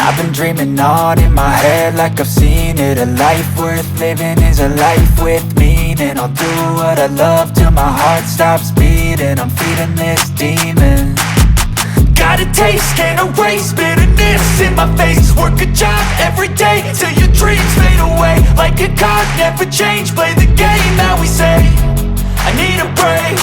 I've been dreaming on in my head like I've seen it. A life worth living is a life with meaning. I'll do what I love till my heart stops beating. I'm feeding this demon. Got a taste, can't erase bitterness in my face. Work a job every day till your dreams fade away. Like a card, never change, play the game that we say. I need a break.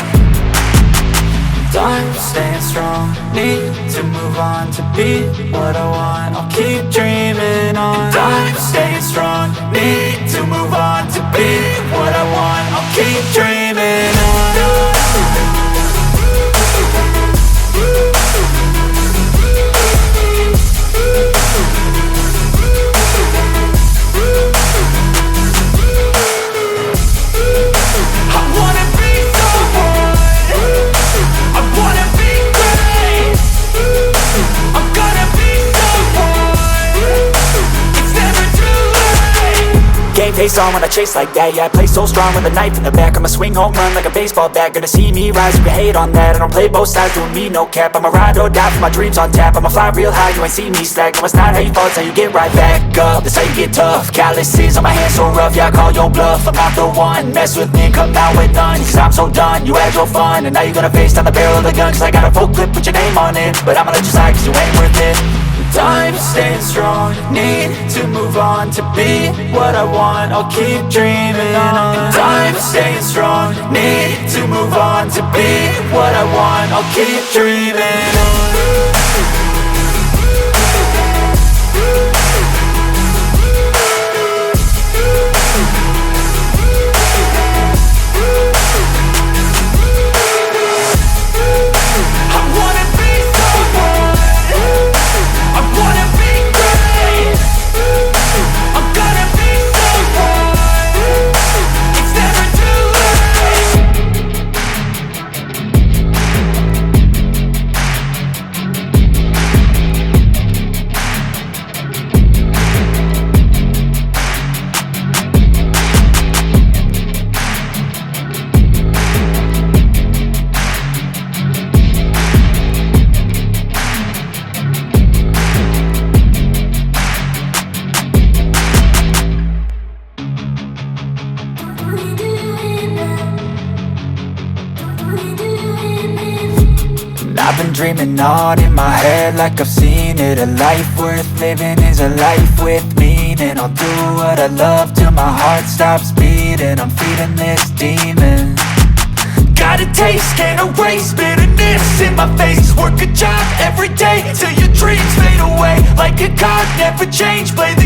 Time staying strong, need to move on to be what I want. I'll keep dreaming on. Time staying strong, need to move on to be what I want. I'll keep dreaming on. Face on when I chase like that. Yeah, I play so strong with a knife in the back. I'ma swing home run like a baseball bat. Gonna see me rise, you can hate on that. I don't play both sides, doing me no cap. I'ma ride or die for my dreams on tap. I'ma fly real high, you ain't see me slack. No, it's not how you fall, it's how you get right back up. That's how you get tough. Calluses on my hands so rough, yeah, I call your bluff. I'm not the one, mess with me and come out with none. Cause I'm so done, you had your fun. And now you're gonna face down the barrel of the gun. Cause I got a full clip with your name on it. But I'ma let you slide cause you ain't worth it. Time staying strong, need to move on to be what I want. I'll keep dreaming on. Time staying strong, need to move on to be what I want. I'll keep dreaming on. I've been dreaming on in my head like I've seen it. A life worth living is a life with meaning. I'll do what I love till my heart stops beating. I'm feeding this demon. Got a taste, can't erase bitterness in my face. Work a job every day till your dreams fade away. Like a card, never change, play the